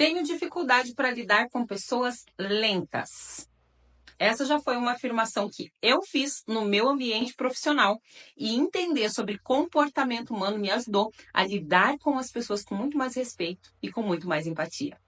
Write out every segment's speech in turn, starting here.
Tenho dificuldade para lidar com pessoas lentas. Essa já foi uma afirmação que eu fiz no meu ambiente profissional e entender sobre comportamento humano me ajudou a lidar com as pessoas com muito mais respeito e com muito mais empatia.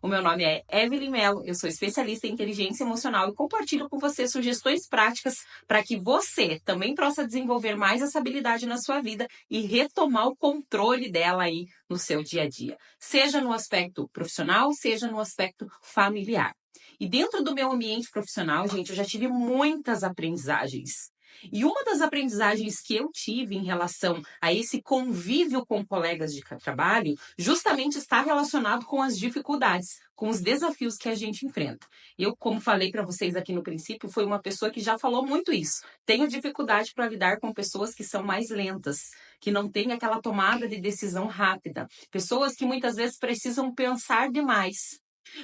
O meu nome é Evelyn Mello, eu sou especialista em inteligência emocional e compartilho com você sugestões práticas para que você também possa desenvolver mais essa habilidade na sua vida e retomar o controle dela aí no seu dia a dia, seja no aspecto profissional, seja no aspecto familiar. E dentro do meu ambiente profissional, gente, eu já tive muitas aprendizagens. E uma das aprendizagens que eu tive em relação a esse convívio com colegas de trabalho, justamente está relacionado com as dificuldades, com os desafios que a gente enfrenta. Eu, como falei para vocês aqui no princípio, fui uma pessoa que já falou muito isso. Tenho dificuldade para lidar com pessoas que são mais lentas, que não têm aquela tomada de decisão rápida. Pessoas que muitas vezes precisam pensar demais.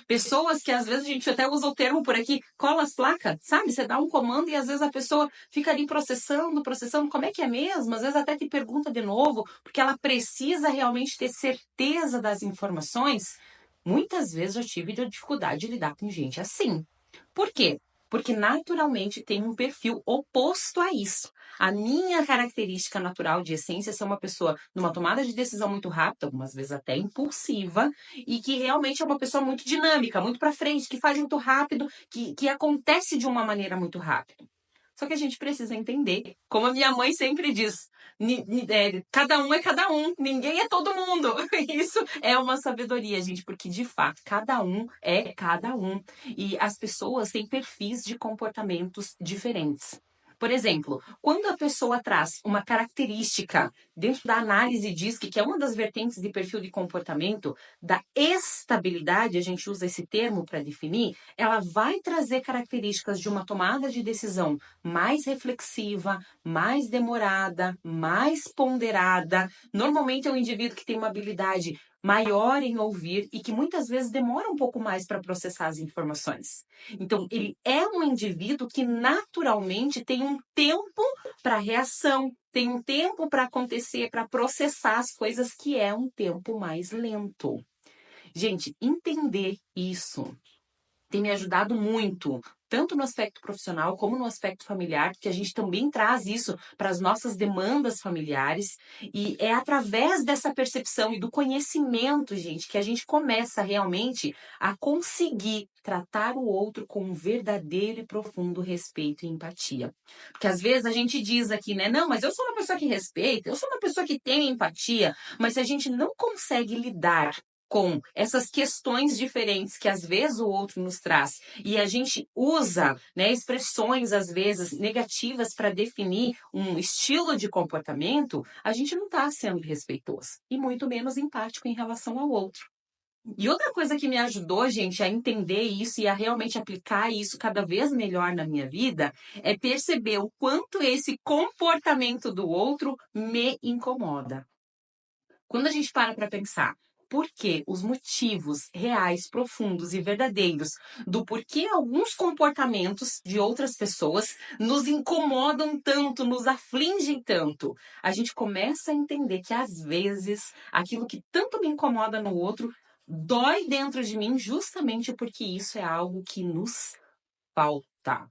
Pessoas que às vezes a gente até usa o termo por aqui, cola as placas, sabe? Você dá um comando e às vezes a pessoa fica ali processando, como é que é mesmo? Às vezes até te pergunta de novo, porque ela precisa realmente ter certeza das informações. Muitas vezes eu tive dificuldade de lidar com gente assim. Por quê? Porque naturalmente tem um perfil oposto a isso. A minha característica natural de essência é ser uma pessoa numa tomada de decisão muito rápida, algumas vezes até impulsiva, e que realmente é uma pessoa muito dinâmica, muito para frente, que faz muito rápido, que acontece de uma maneira muito rápida. Só que a gente precisa entender, como a minha mãe sempre diz, cada um é cada um, ninguém é todo mundo. Isso é uma sabedoria, gente, porque de fato, cada um é cada um. E as pessoas têm perfis de comportamentos diferentes. Por exemplo, quando a pessoa traz uma característica dentro da análise DISC, que é uma das vertentes de perfil de comportamento, da estabilidade, a gente usa esse termo para definir, ela vai trazer características de uma tomada de decisão mais reflexiva, mais demorada, mais ponderada. Normalmente é um indivíduo que tem uma habilidade maior em ouvir e que muitas vezes demora um pouco mais para processar as informações. Então, ele é um indivíduo que naturalmente tem um tempo para reação, tem um tempo para acontecer, para processar as coisas, que é um tempo mais lento. Gente, entender isso tem me ajudado muito, tanto no aspecto profissional como no aspecto familiar, porque a gente também traz isso para as nossas demandas familiares, e é através dessa percepção e do conhecimento, gente, que a gente começa realmente a conseguir tratar o outro com um verdadeiro e profundo respeito e empatia. Porque às vezes a gente diz aqui, né, não, mas eu sou uma pessoa que respeita, eu sou uma pessoa que tem empatia, mas se a gente não consegue lidar com essas questões diferentes que às vezes o outro nos traz e a gente usa, né, expressões às vezes negativas para definir um estilo de comportamento, a gente não está sendo respeitoso e muito menos empático em relação ao outro. E outra coisa que me ajudou, gente, a entender isso e a realmente aplicar isso cada vez melhor na minha vida é perceber o quanto esse comportamento do outro me incomoda. Quando a gente para pensar por que os motivos reais, profundos e verdadeiros do porquê alguns comportamentos de outras pessoas nos incomodam tanto, nos afligem tanto, a gente começa a entender que às vezes aquilo que tanto me incomoda no outro dói dentro de mim justamente porque isso é algo que nos falta.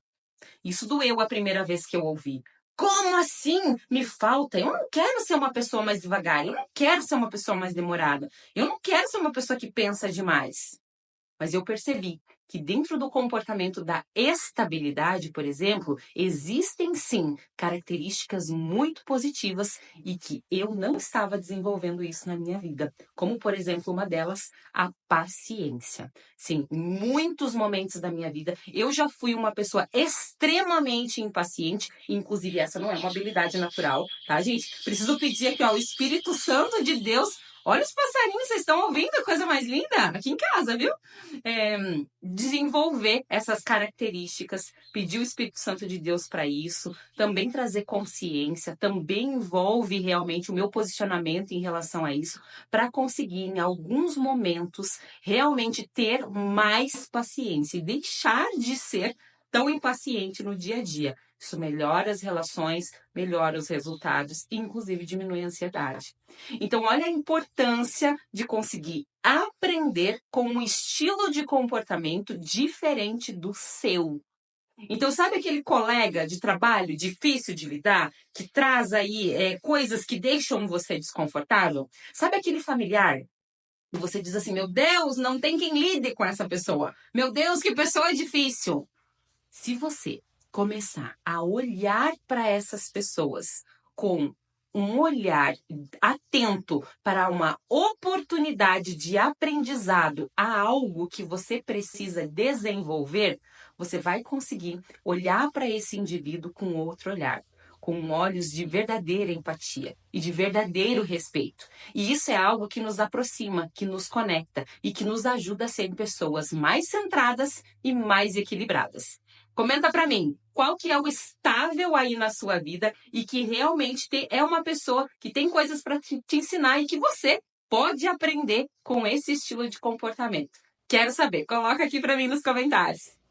Isso doeu a primeira vez que eu ouvi. Como assim? Me falta? Eu não quero ser uma pessoa mais devagar. Eu não quero ser uma pessoa mais demorada. Eu não quero ser uma pessoa que pensa demais. Mas eu percebi que dentro do comportamento da estabilidade, por exemplo, existem sim características muito positivas e que eu não estava desenvolvendo isso na minha vida. Como, por exemplo, uma delas, a paciência. Sim, em muitos momentos da minha vida, eu já fui uma pessoa extremamente impaciente, inclusive essa não é uma habilidade natural, tá, gente? Preciso pedir aqui, ó, o Espírito Santo de Deus. Olha os passarinhos, vocês estão ouvindo? A coisa mais linda? Aqui em casa, viu? Desenvolver essas características, pedir o Espírito Santo de Deus para isso, também trazer consciência, também envolve realmente o meu posicionamento em relação a isso, para conseguir, em alguns momentos, realmente ter mais paciência e deixar de ser tão impaciente no dia a dia. Isso melhora as relações, melhora os resultados e, inclusive, diminui a ansiedade. Então, olha a importância de conseguir aprender com um estilo de comportamento diferente do seu. Então, sabe aquele colega de trabalho difícil de lidar, que traz aí coisas que deixam você desconfortável? Sabe aquele familiar que você diz assim, meu Deus, não tem quem lide com essa pessoa. Meu Deus, que pessoa difícil. Se você começar a olhar para essas pessoas com um olhar atento para uma oportunidade de aprendizado a algo que você precisa desenvolver, você vai conseguir olhar para esse indivíduo com outro olhar, com olhos de verdadeira empatia e de verdadeiro respeito. E isso é algo que nos aproxima, que nos conecta e que nos ajuda a ser pessoas mais centradas e mais equilibradas. Comenta para mim, qual que é o estável aí na sua vida e que realmente é uma pessoa que tem coisas para te ensinar e que você pode aprender com esse estilo de comportamento. Quero saber, coloca aqui para mim nos comentários.